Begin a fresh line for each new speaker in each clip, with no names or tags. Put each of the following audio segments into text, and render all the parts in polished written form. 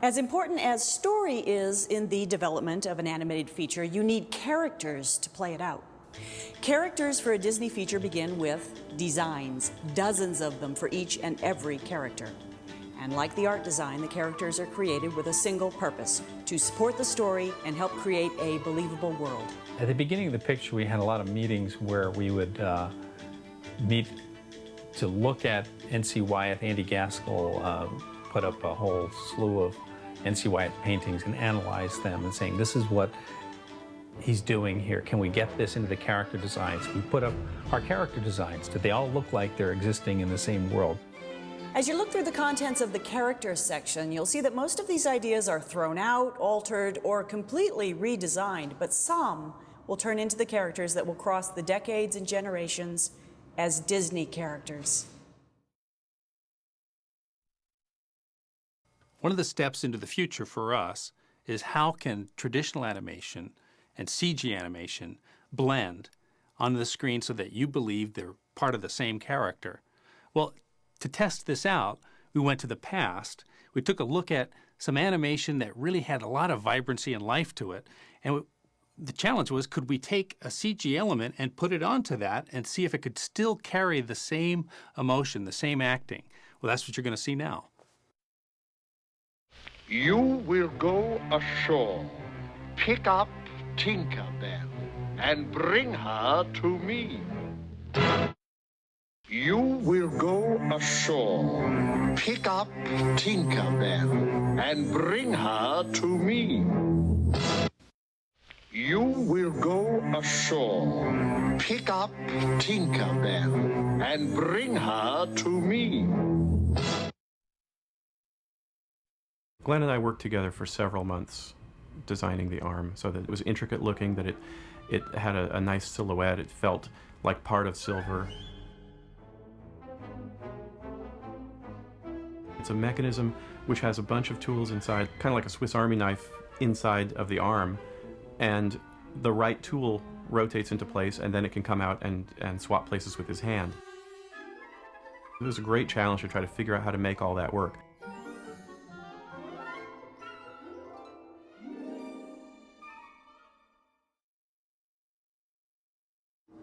As important as story is in the development of an animated feature, you need characters to play it out. Characters for a Disney feature begin with designs, dozens of them for each and every character. And like the art design, the characters are created with a single purpose: to support the story and help create a believable world.
At the beginning of the picture, we had a lot of meetings where we would meet to look at N.C. Wyeth. Andy Gaskell put up a whole slew of N.C. Wyeth paintings and analyze them and saying, this is what he's doing here. Can we get this into the character designs? We put up our character designs. Did they all look like they're existing in the same world?
As you look through the contents of the characters section, you'll see that most of these ideas are thrown out, altered, or completely redesigned, but some will turn into the characters that will cross the decades and generations as Disney characters.
One of the steps into the future for us is how can traditional animation and CG animation blend on the screen so that you believe they're part of the same character. Well, to test this out, we went to the past. We took a look at some animation that really had a lot of vibrancy and life to it. And the challenge was, could we take a CG element and put it onto that and see if it could still carry the same emotion, the same acting? Well, that's what you're going to see now.
You will go ashore, pick up Tinker Bell, and bring her to me. You will go ashore, pick up Tinker Bell, and bring her to me. You will go ashore, pick up Tinker Bell, and bring her to me.
Glenn and I worked together for several months designing the arm so that it was intricate looking, that it had a nice silhouette. It felt like part of silver. It's a mechanism which has a bunch of tools inside, kind of like a Swiss Army knife inside of the arm, and the right tool rotates into place and then it can come out and swap places with his hand. It was a great challenge to try to figure out how to make all that work.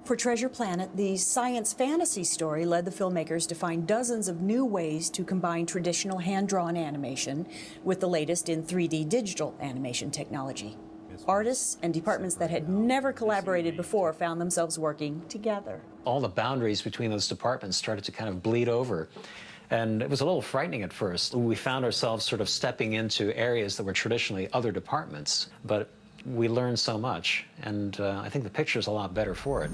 For Treasure Planet, the science fantasy story led the filmmakers to find dozens of new ways to combine traditional hand-drawn animation with the latest in 3D digital animation technology. Artists and departments that had never collaborated before found themselves working together.
All the boundaries between those departments started to kind of bleed over. And it was a little frightening at first. We found ourselves sort of stepping into areas that were traditionally other departments, but we learned so much, and I think the picture's a lot better for it.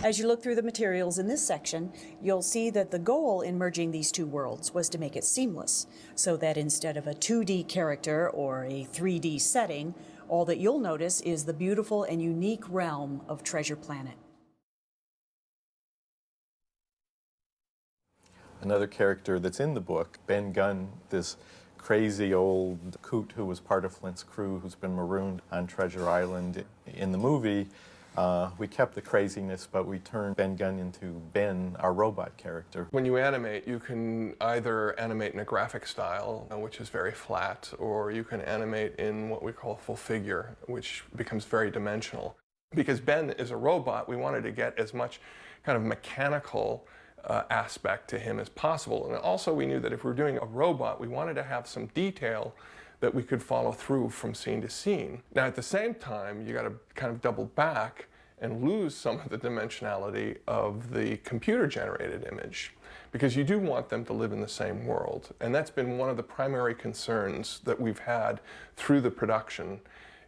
As you look through the materials in this section, you'll see that the goal in merging these two worlds was to make it seamless, so that instead of a 2D character or a 3D setting, all that you'll notice is the beautiful and unique realm of Treasure Planet.
Another character that's in the book, Ben Gunn, this crazy old coot who was part of Flint's crew, who's been marooned on Treasure Island. In the movie, we kept the craziness, but we turned Ben Gunn into Ben, our robot character.
When you animate, you can either animate in a graphic style, which is very flat, or you can animate in what we call full figure, which becomes very dimensional. Because Ben is a robot, we wanted to get as much kind of mechanical aspect to him as possible. And also we knew that if we were doing a robot, we wanted to have some detail that we could follow through from scene to scene. Now at the same time, you got to kind of double back and lose some of the dimensionality of the computer-generated image, because you do want them to live in the same world. And that's been one of the primary concerns that we've had through the production,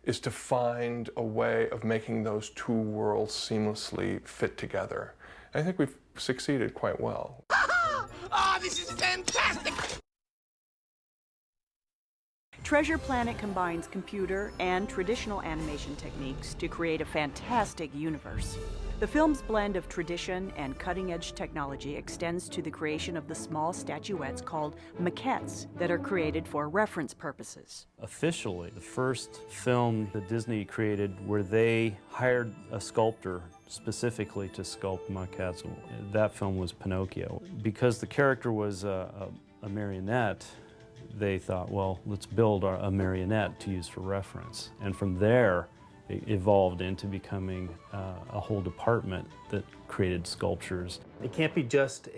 is to find a way of making those two worlds seamlessly fit together. I think we've succeeded quite well.
Oh, this is fantastic!
Treasure Planet combines computer and traditional animation techniques to create a fantastic universe. The film's blend of tradition and cutting-edge technology extends to the creation of the small statuettes called maquettes that are created for reference purposes.
Officially, the first film that Disney created where they hired a sculptor specifically to sculpt maquettes, that film was Pinocchio. Because the character was a marionette, they thought, well, let's build a marionette to use for reference. And from there, it evolved into becoming a whole department that created sculptures.
It can't be just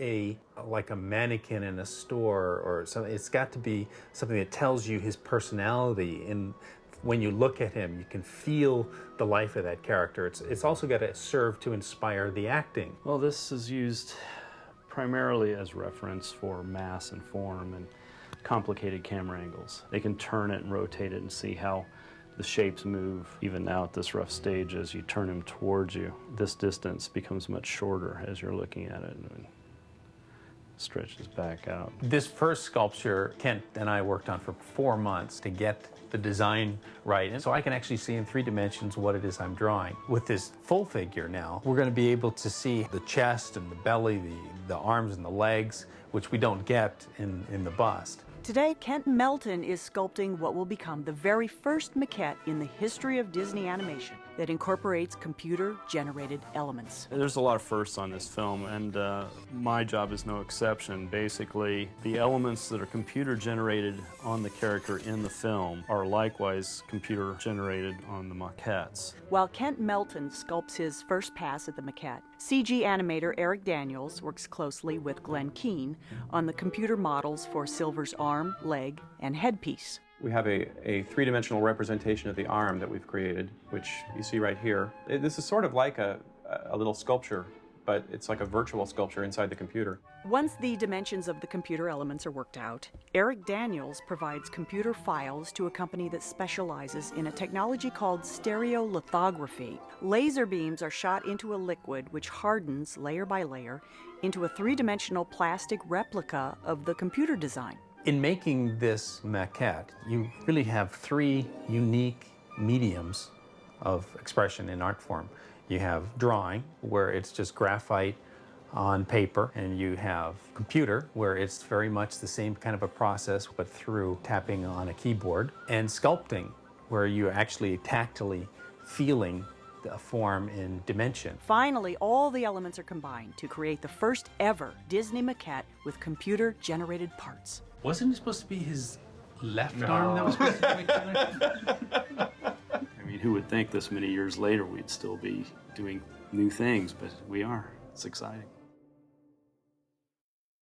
like a mannequin in a store or something. It's got to be something that tells you his personality, and when you look at him, you can feel the life of that character. It's also got to serve to inspire the acting.
Well, this is used primarily as reference for mass and form and complicated camera angles. They can turn it and rotate it and see how the shapes move. Even now at this rough stage, as you turn him towards you, this distance becomes much shorter as you're looking at it and stretches back out.
This first sculpture, Kent and I worked on for 4 months to get the design right, and so I can actually see in 3 dimensions what it is I'm drawing. With this full figure now, we're going to be able to see the chest and the belly, the arms and the legs, which we don't get in the bust.
Today, Kent Melton is sculpting what will become the very first maquette in the history of Disney animation that incorporates computer-generated elements.
There's a lot of firsts on this film, and my job is no exception. Basically, the elements that are computer-generated on the character in the film are likewise computer-generated on the maquettes.
While Kent Melton sculpts his first pass at the maquette, CG animator Eric Daniels works closely with Glenn Keane on the computer models for Silver's arm, leg, and headpiece.
We have a three-dimensional representation of the arm that we've created, which you see right here. This is sort of like a little sculpture, but it's like a virtual sculpture inside the computer.
Once the dimensions of the computer elements are worked out, Eric Daniels provides computer files to a company that specializes in a technology called stereolithography. Laser beams are shot into a liquid which hardens layer by layer into a three-dimensional plastic replica of the computer design.
In making this maquette, you really have 3 unique mediums of expression in art form. You have drawing, where it's just graphite on paper, and you have computer, where it's very much the same kind of a process, but through tapping on a keyboard, and sculpting, where you're actually tactily feeling the form in dimension.
Finally, all the elements are combined to create the first ever Disney maquette with computer-generated parts.
Wasn't it supposed to be his left arm that was supposed to be connected?
I mean, who would think this many years later we'd still be doing new things, but we are. It's exciting.